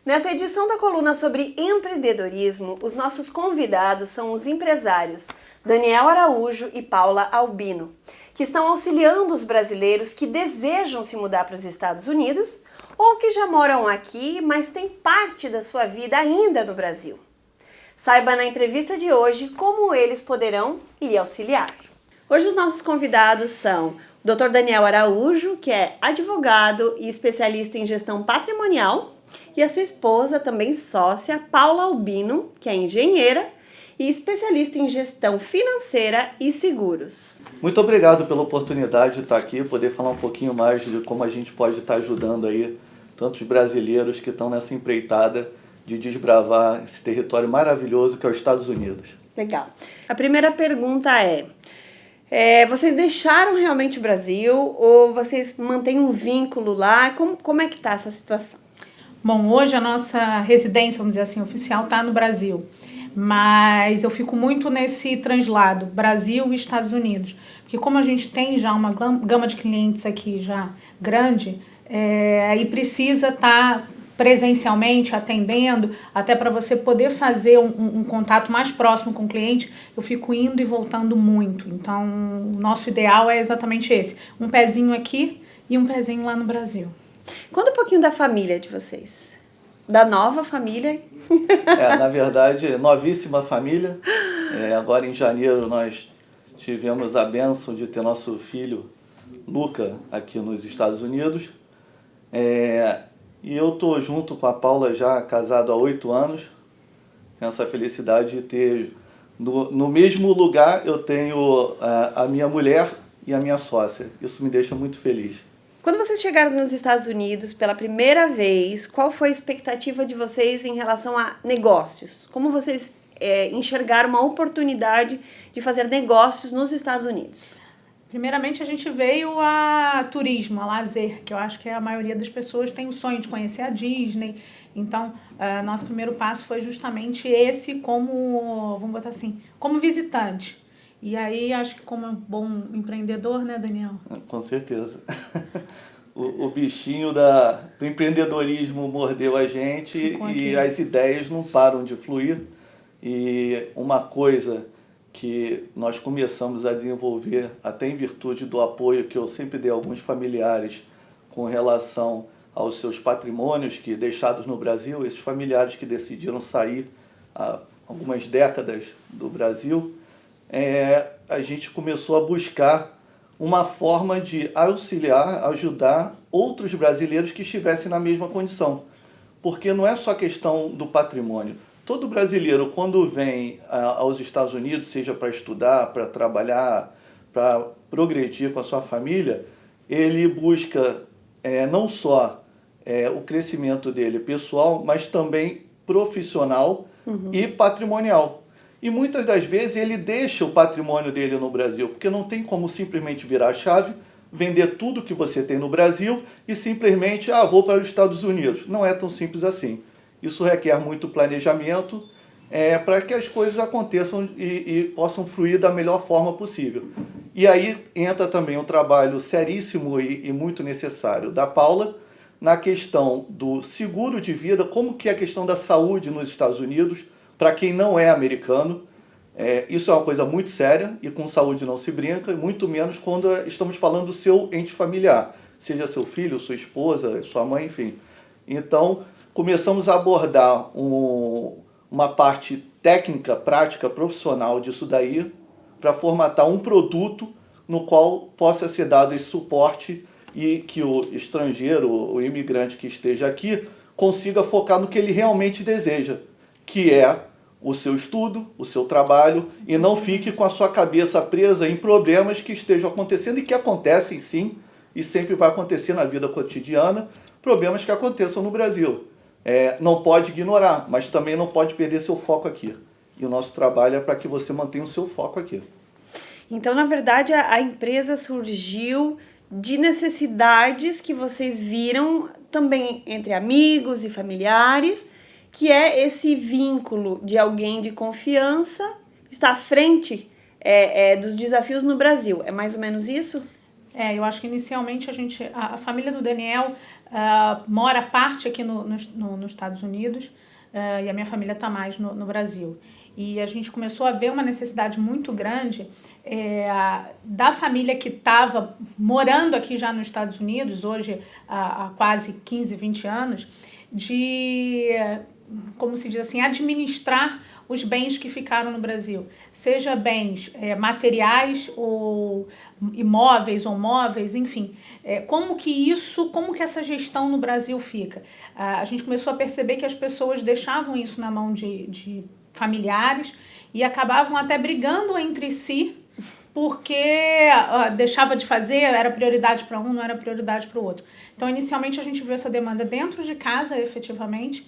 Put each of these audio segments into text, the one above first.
Nessa edição da coluna sobre empreendedorismo, os nossos convidados são os empresários Daniel Araújo e Paula Albino, que estão auxiliando os brasileiros que desejam se mudar para os Estados Unidos ou que já moram aqui, mas têm parte da sua vida ainda no Brasil. Saiba na entrevista de hoje como eles poderão lhe auxiliar. Hoje os nossos convidados são o Dr. Daniel Araújo, que é advogado e especialista em gestão patrimonial, e a sua esposa, também sócia, Paula Albino, que é engenheira e especialista em gestão financeira e seguros. Muito obrigado pela oportunidade de estar aqui, poder falar um pouquinho mais de como a gente pode estar ajudando aí tantos brasileiros que estão nessa empreitada de desbravar esse território maravilhoso que é os Estados Unidos. Legal. A primeira pergunta vocês deixaram realmente o Brasil ou vocês mantêm um vínculo lá? Como é que está essa situação? Bom, hoje a nossa residência, vamos dizer assim, oficial está no Brasil, mas eu fico muito nesse translado, Brasil e Estados Unidos, porque como a gente tem já uma gama de clientes aqui já grande, aí precisa estar presencialmente atendendo, até para você poder fazer um contato mais próximo com o cliente, eu fico indo e voltando muito. Então, o nosso ideal é exatamente esse, um pezinho aqui e um pezinho lá no Brasil. Conta um pouquinho da família de vocês, da nova família. Na verdade, novíssima família. Agora em janeiro nós tivemos a bênção de ter nosso filho, Luca, aqui nos Estados Unidos. E eu estou junto com a Paula já casado há 8 anos. Tenho essa felicidade de ter, no mesmo lugar eu tenho a minha mulher e a minha sócia. Isso me deixa muito feliz. Quando vocês chegaram nos Estados Unidos pela primeira vez, qual foi a expectativa de vocês em relação a negócios? Como vocês enxergaram uma oportunidade de fazer negócios nos Estados Unidos? Primeiramente, a gente veio a turismo, a lazer, que eu acho que a maioria das pessoas tem o sonho de conhecer a Disney. Então, nosso primeiro passo foi justamente esse como, vamos botar assim, como visitante. E aí, acho que como um bom empreendedor, né, Daniel? Com certeza. O bichinho do empreendedorismo mordeu a gente e as ideias não param de fluir. E uma coisa que nós começamos a desenvolver, até em virtude do apoio que eu sempre dei a alguns familiares com relação aos seus patrimônios que deixados no Brasil, esses familiares que decidiram sair há algumas décadas do Brasil, a gente começou a buscar uma forma de auxiliar, ajudar outros brasileiros que estivessem na mesma condição. Porque não é só questão do patrimônio. Todo brasileiro, quando vem aos Estados Unidos, seja para estudar, para trabalhar, para progredir com a sua família, ele busca não só o crescimento dele pessoal, mas também profissional e patrimonial. E muitas das vezes ele deixa o patrimônio dele no Brasil, porque não tem como simplesmente virar a chave, vender tudo que você tem no Brasil e simplesmente, vou para os Estados Unidos. Não é tão simples assim. Isso requer muito planejamento para que as coisas aconteçam e possam fluir da melhor forma possível. E aí entra também um trabalho seríssimo e muito necessário da Paula na questão do seguro de vida, como que é a questão da saúde nos Estados Unidos, para quem não é americano. Isso é uma coisa muito séria e com saúde não se brinca, muito menos quando estamos falando do seu ente familiar, seja seu filho, sua esposa, sua mãe, enfim. Então, começamos a abordar uma parte técnica, prática, profissional disso daí, para formatar um produto no qual possa ser dado esse suporte e que o estrangeiro, o imigrante que esteja aqui, consiga focar no que ele realmente deseja, que é o seu estudo, o seu trabalho, e não fique com a sua cabeça presa em problemas que estejam acontecendo e que acontecem sim, e sempre vai acontecer na vida cotidiana, problemas que aconteçam no Brasil. Não pode ignorar, mas também não pode perder seu foco aqui. E o nosso trabalho é para que você mantenha o seu foco aqui. Então, na verdade, a empresa surgiu de necessidades que vocês viram também entre amigos e familiares, que é esse vínculo de alguém de confiança, está à frente dos desafios no Brasil. É mais ou menos isso? Eu acho que inicialmente a família do Daniel mora parte aqui nos Estados Unidos, e a minha família está mais no Brasil. E a gente começou a ver uma necessidade muito grande da família que estava morando aqui já nos Estados Unidos, hoje há quase 15, 20 anos, de, como se diz assim, administrar os bens que ficaram no Brasil, seja bens materiais ou imóveis ou móveis, enfim, como que essa gestão no Brasil fica? A gente começou a perceber que as pessoas deixavam isso na mão de familiares e acabavam até brigando entre si, porque deixava de fazer, era prioridade para um, não era prioridade para o outro. Então, inicialmente, a gente viu essa demanda dentro de casa, efetivamente,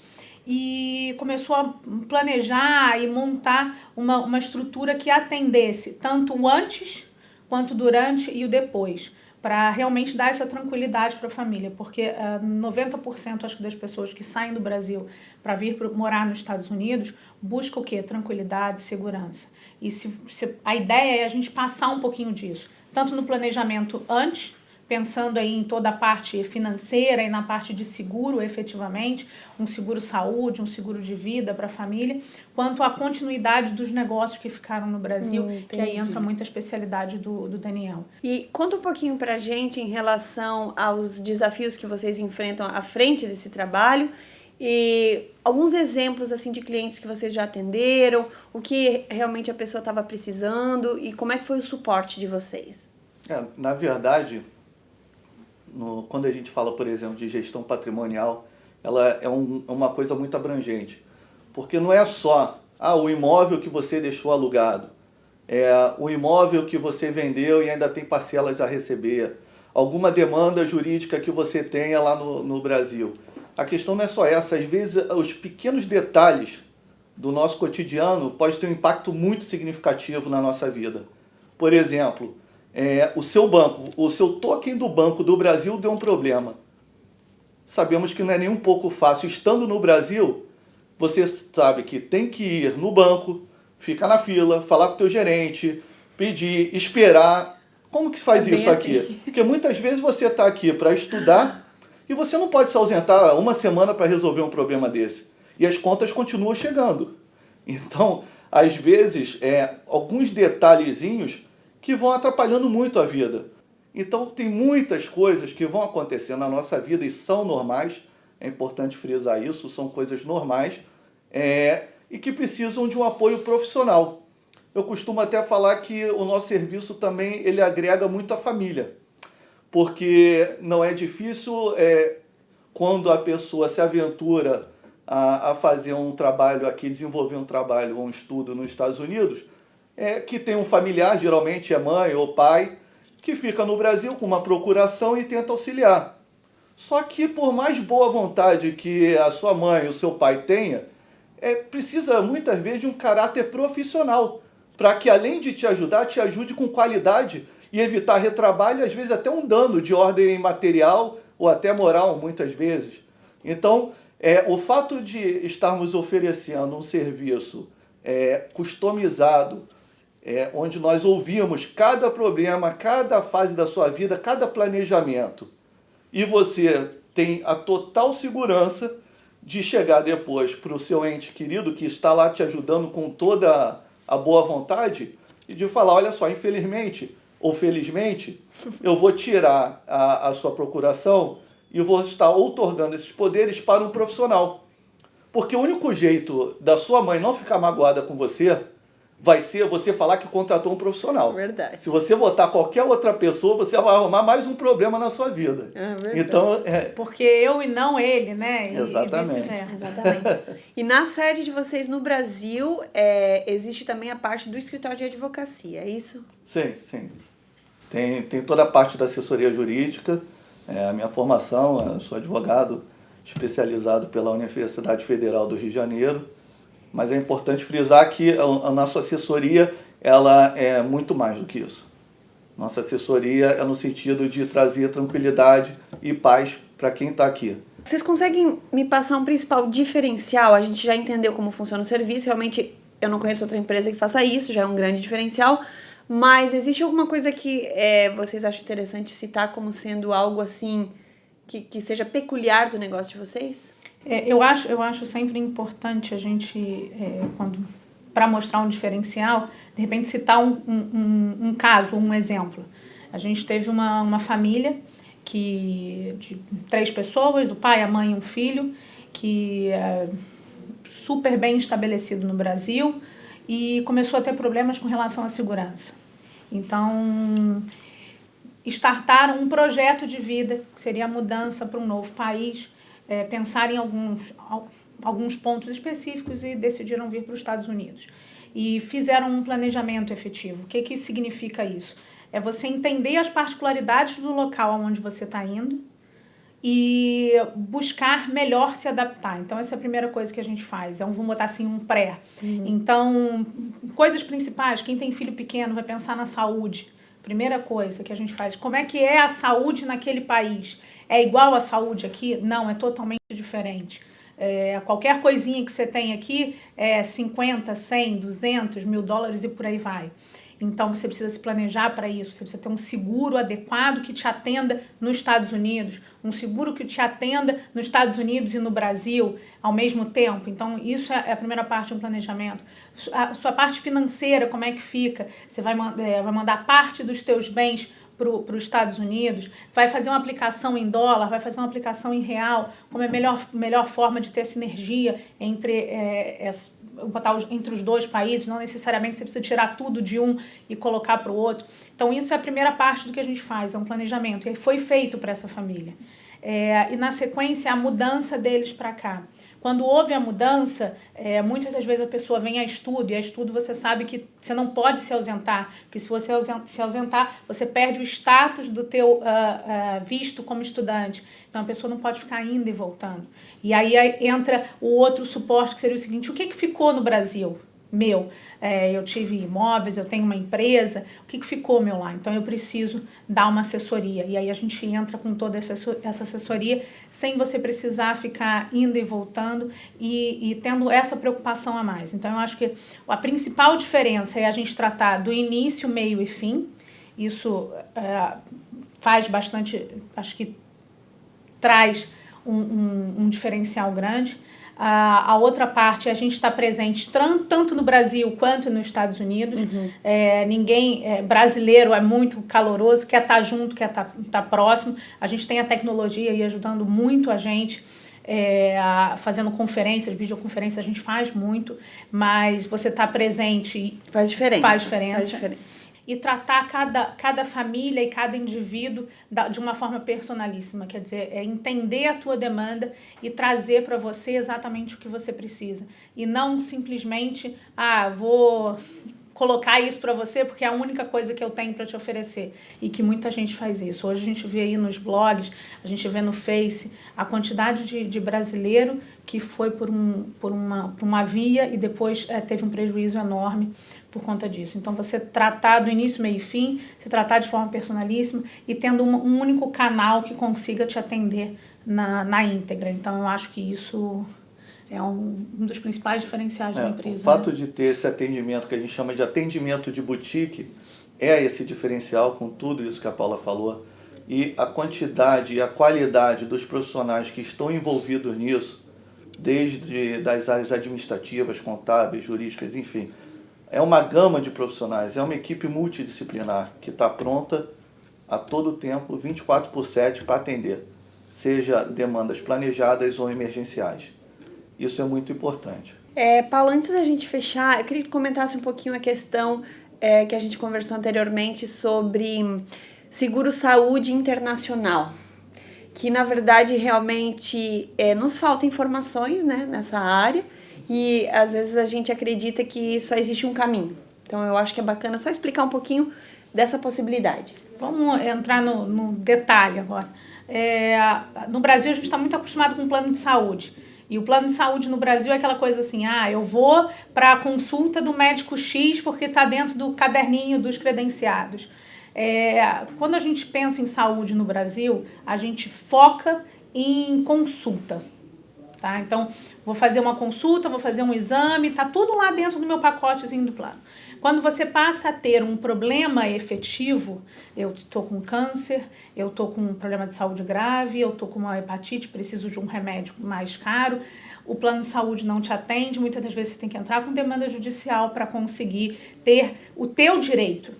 e começou a planejar e montar uma estrutura que atendesse tanto o antes, quanto durante e o depois, para realmente dar essa tranquilidade para a família, porque 90% acho que das pessoas que saem do Brasil para vir morar nos Estados Unidos buscam o quê? Tranquilidade, segurança. E a ideia é a gente passar um pouquinho disso, tanto no planejamento antes, pensando aí em toda a parte financeira e na parte de seguro, efetivamente, um seguro saúde, um seguro de vida para a família, quanto a continuidade dos negócios que ficaram no Brasil, que aí entra muita especialidade do Daniel. E conta um pouquinho para a gente em relação aos desafios que vocês enfrentam à frente desse trabalho e alguns exemplos assim de clientes que vocês já atenderam, o que realmente a pessoa estava precisando e como é que foi o suporte de vocês. Na verdade, quando a gente fala, por exemplo, de gestão patrimonial, ela é uma coisa muito abrangente. Porque não é só o imóvel que você deixou alugado, o imóvel que você vendeu e ainda tem parcelas a receber, alguma demanda jurídica que você tenha lá no Brasil. A questão não é só essa, às vezes os pequenos detalhes do nosso cotidiano podem ter um impacto muito significativo na nossa vida. Por exemplo, o seu token do Banco do Brasil deu um problema. Sabemos que não é nem um pouco fácil. Estando no Brasil, você sabe que tem que ir no banco, ficar na fila, falar com o teu gerente, pedir, esperar. Como que faz isso aqui? Assim. Porque muitas vezes você está aqui para estudar e você não pode se ausentar uma semana para resolver um problema desse. E as contas continuam chegando. Então, às vezes, alguns detalhezinhos que vão atrapalhando muito a vida. Então, tem muitas coisas que vão acontecer na nossa vida e são normais, é importante frisar isso, são coisas normais, e que precisam de um apoio profissional. Eu costumo até falar que o nosso serviço também ele agrega muito a família, porque não é difícil quando a pessoa se aventura a fazer um trabalho aqui, desenvolver um trabalho ou um estudo nos Estados Unidos, que tem um familiar, geralmente é mãe ou pai, que fica no Brasil com uma procuração e tenta auxiliar. Só que por mais boa vontade que a sua mãe ou o seu pai tenha, precisa muitas vezes de um caráter profissional, para que além de te ajudar, te ajude com qualidade e evitar retrabalho, às vezes até um dano de ordem material ou até moral, muitas vezes. Então, o fato de estarmos oferecendo um serviço customizado, onde nós ouvimos cada problema, cada fase da sua vida, cada planejamento, e você tem a total segurança de chegar depois para o seu ente querido que está lá te ajudando com toda a boa vontade e de falar, olha só, infelizmente ou felizmente, eu vou tirar a sua procuração e vou estar outorgando esses poderes para um profissional. Porque o único jeito da sua mãe não ficar magoada com você vai ser você falar que contratou um profissional. Verdade. Se você botar qualquer outra pessoa, você vai arrumar mais um problema na sua vida. Verdade. Então, porque eu e não ele, né? Exatamente. E vice-versa. Exatamente. E na sede de vocês no Brasil, existe também a parte do escritório de advocacia, é isso? Sim, sim. Tem toda a parte da assessoria jurídica. A minha formação, eu sou advogado especializado pela Universidade Federal do Rio de Janeiro. Mas é importante frisar que a nossa assessoria ela é muito mais do que isso. Nossa assessoria é no sentido de trazer tranquilidade e paz para quem está aqui. Vocês conseguem me passar um principal diferencial? A gente já entendeu como funciona o serviço, realmente eu não conheço outra empresa que faça isso, já é um grande diferencial, Mas existe alguma coisa que vocês acham interessante citar como sendo algo assim que seja peculiar do negócio de vocês? Eu acho sempre importante a gente, para mostrar um diferencial, de repente citar um caso, um exemplo. A gente teve uma família de 3 pessoas, o pai, a mãe e um filho, que é super bem estabelecido no Brasil e começou a ter problemas com relação à segurança. Então, startaram um projeto de vida, que seria a mudança para um novo país, pensar em alguns pontos específicos e decidiram vir para os Estados Unidos. E fizeram um planejamento efetivo. O que significa isso? É você entender as particularidades do local onde você está indo e buscar melhor se adaptar. Então, essa é a primeira coisa que a gente faz. Vamos botar assim, um pré. Então, coisas principais. Quem tem filho pequeno vai pensar na saúde. Primeira coisa que a gente faz. Como é que é a saúde naquele país? É igual à saúde aqui? Não, é totalmente diferente. Qualquer coisinha que você tem aqui é 50, 100, 200, $1.000 e por aí vai. Então, você precisa se planejar para isso, você precisa ter um seguro adequado que te atenda nos Estados Unidos, um seguro que te atenda nos Estados Unidos e no Brasil ao mesmo tempo. Então, isso é a primeira parte do planejamento. A sua parte financeira, como é que fica? Você vai mandar parte dos teus bens para os Estados Unidos, vai fazer uma aplicação em dólar, vai fazer uma aplicação em real, como é a melhor forma de ter sinergia entre os dois países, não necessariamente você precisa tirar tudo de um e colocar para o outro. Então, isso é a primeira parte do que a gente faz, é um planejamento, e foi feito para essa família. E na sequência, a mudança deles para cá. Quando houve a mudança, muitas das vezes a pessoa vem a estudo, e a estudo você sabe que você não pode se ausentar, porque se você se ausentar, você perde o status do teu visto como estudante. Então a pessoa não pode ficar indo e voltando. E aí entra o outro suporte, que seria o seguinte: o que ficou no Brasil? Eu tive imóveis, eu tenho uma empresa, o que ficou meu lá? Então eu preciso dar uma assessoria, e aí a gente entra com toda essa assessoria sem você precisar ficar indo e voltando e tendo essa preocupação a mais. Então eu acho que a principal diferença é a gente tratar do início, meio e fim. Isso faz bastante, acho que traz um diferencial grande. A outra parte é a gente estar presente tanto no Brasil quanto nos Estados Unidos. Brasileiro é muito caloroso, quer estar junto, quer estar próximo. A gente tem a tecnologia aí ajudando muito a gente, fazendo conferências, videoconferências, a gente faz muito, mas você estar presente faz diferença. Faz diferença. E tratar cada família e cada indivíduo de uma forma personalíssima, quer dizer, entender a tua demanda e trazer para você exatamente o que você precisa. E não simplesmente, vou colocar isso para você porque é a única coisa que eu tenho para te oferecer. E que muita gente faz isso. Hoje a gente vê aí nos blogs, a gente vê no Face, a quantidade de brasileiro que foi por uma via e depois teve um prejuízo enorme por conta disso. Então, você tratar do início, meio e fim, se tratar de forma personalíssima e tendo um único canal que consiga te atender na íntegra. Então, eu acho que isso é um dos principais diferenciais da empresa. O fato de ter esse atendimento, que a gente chama de atendimento de boutique, é esse diferencial com tudo isso que a Paula falou. E a quantidade e a qualidade dos profissionais que estão envolvidos nisso, desde das áreas administrativas, contábeis, jurídicas, enfim, é uma gama de profissionais, é uma equipe multidisciplinar que está pronta a todo tempo, 24/7, para atender, seja demandas planejadas ou emergenciais. Isso é muito importante. Paulo, antes da gente fechar, eu queria que comentasse um pouquinho a questão que a gente conversou anteriormente sobre seguro-saúde internacional, que na verdade realmente nos falta informações, né, nessa área. E às vezes a gente acredita que só existe um caminho. Então eu acho que é bacana só explicar um pouquinho dessa possibilidade. Vamos entrar no detalhe agora. No Brasil a gente está muito acostumado com o plano de saúde. E o plano de saúde no Brasil é aquela coisa assim, eu vou para a consulta do médico X porque está dentro do caderninho dos credenciados. Quando a gente pensa em saúde no Brasil, a gente foca em consulta. Tá? Então, vou fazer uma consulta, vou fazer um exame, tá tudo lá dentro do meu pacotezinho do plano. Quando você passa a ter um problema efetivo, eu estou com câncer, eu estou com um problema de saúde grave, eu estou com uma hepatite, preciso de um remédio mais caro, o plano de saúde não te atende, muitas das vezes você tem que entrar com demanda judicial para conseguir ter o teu direito.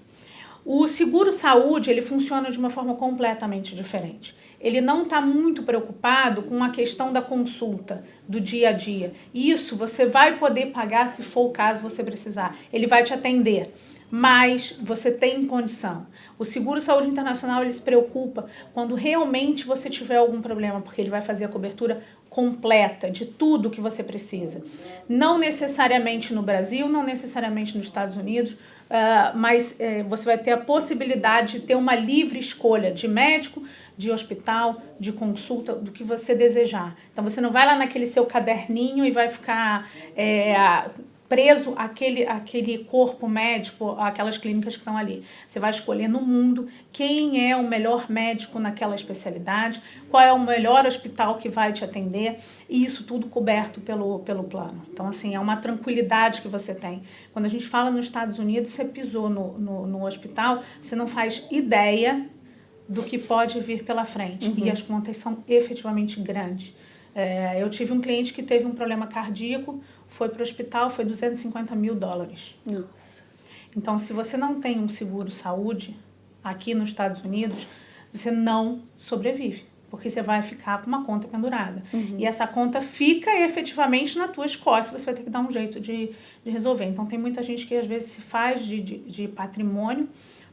O seguro-saúde, ele funciona de uma forma completamente diferente. Ele não está muito preocupado com a questão da consulta, do dia a dia. Isso você vai poder pagar se for o caso você precisar. Ele vai te atender, mas você tem condição. O Seguro-Saúde Internacional, ele se preocupa quando realmente você tiver algum problema, porque ele vai fazer a cobertura completa de tudo que você precisa. Não necessariamente no Brasil, não necessariamente nos Estados Unidos, mas você vai ter a possibilidade de ter uma livre escolha de médico, de hospital, de consulta, do que você desejar. Então você não vai lá naquele seu caderninho e vai ficar preso àquele corpo médico, aquelas clínicas que estão ali. Você vai escolher no mundo quem é o melhor médico naquela especialidade, qual é o melhor hospital que vai te atender, e isso tudo coberto pelo plano. Então, assim, é uma tranquilidade que você tem. Quando a gente fala nos Estados Unidos, você pisou no hospital, você não faz ideia do que pode vir pela frente. E as contas são efetivamente grandes. Eu tive um cliente que teve um problema cardíaco, foi para o hospital, foi $250 mil. Nossa. Então, se você não tem um seguro-saúde aqui nos Estados Unidos, você não sobrevive, porque você vai ficar com uma conta pendurada. E essa conta fica efetivamente nas tuas costas, você vai ter que dar um jeito de resolver. Então, tem muita gente que às vezes se faz de patrimônio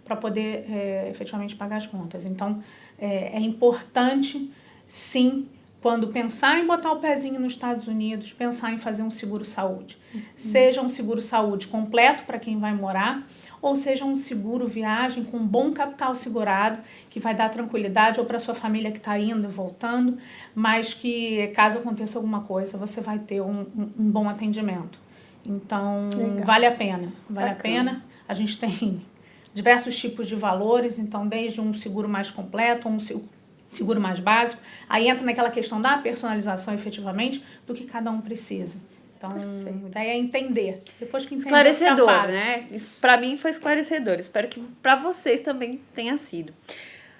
para poder efetivamente pagar as contas. Então, é importante, sim, quando pensar em botar o pezinho nos Estados Unidos, pensar em fazer um seguro-saúde. Seja um seguro-saúde completo para quem vai morar, ou seja um seguro-viagem com um bom capital segurado, que vai dar tranquilidade ou para sua família que está indo e voltando, mas que, caso aconteça alguma coisa, você vai ter um bom atendimento. Então, legal. Vale a pena. Vale a pena. A gente tem diversos tipos de valores, então desde um seguro mais completo, um seguro mais básico, aí entra naquela questão da personalização efetivamente do que cada um precisa. Então, a ideia é entender. Depois que entender, esclarecedor, né? Para mim foi esclarecedor. Espero que para vocês também tenha sido.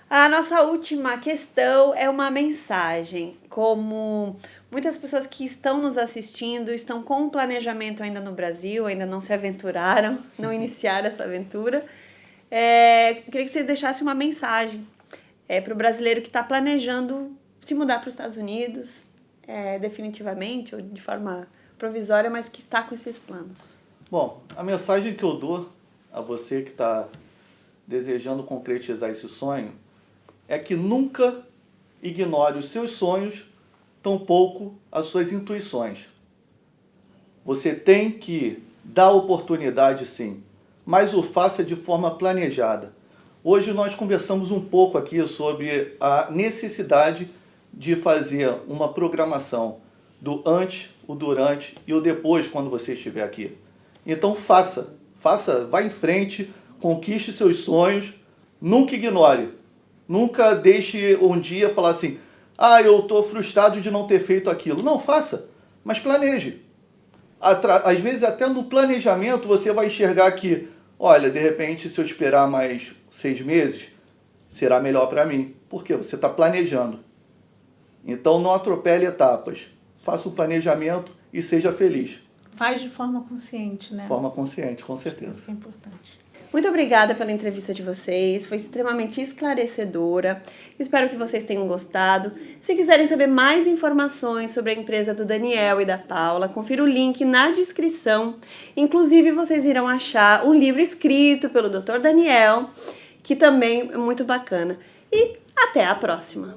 A nossa última questão é uma mensagem. Como muitas pessoas que estão nos assistindo estão com um planejamento ainda no Brasil, ainda não se aventuraram, não iniciaram essa aventura, queria que vocês deixassem uma mensagem para o brasileiro que está planejando se mudar para os Estados Unidos, definitivamente ou de forma provisória, mas que está com esses planos. Bom, a mensagem que eu dou a você que está desejando concretizar esse sonho é que nunca ignore os seus sonhos, tampouco as suas intuições. Você tem que dar oportunidade, sim, mas o faça de forma planejada. Hoje nós conversamos um pouco aqui sobre a necessidade de fazer uma programação do antes, o durante e o depois quando você estiver aqui. Então faça, vá em frente, conquiste seus sonhos, nunca ignore. Nunca deixe um dia falar assim, eu estou frustrado de não ter feito aquilo. Não, faça, mas planeje. Às vezes até no planejamento você vai enxergar que, olha, de repente se eu esperar mais 6 meses, será melhor para mim. Porque você está planejando. Então não atropele etapas. Faça o planejamento e seja feliz. Faz de forma consciente, né? Forma consciente, com certeza. Isso que é importante. Muito obrigada pela entrevista de vocês, foi extremamente esclarecedora. Espero que vocês tenham gostado. Se quiserem saber mais informações sobre a empresa do Daniel e da Paula, confira o link na descrição. Inclusive, vocês irão achar um livro escrito pelo Dr. Daniel, que também é muito bacana. E até a próxima!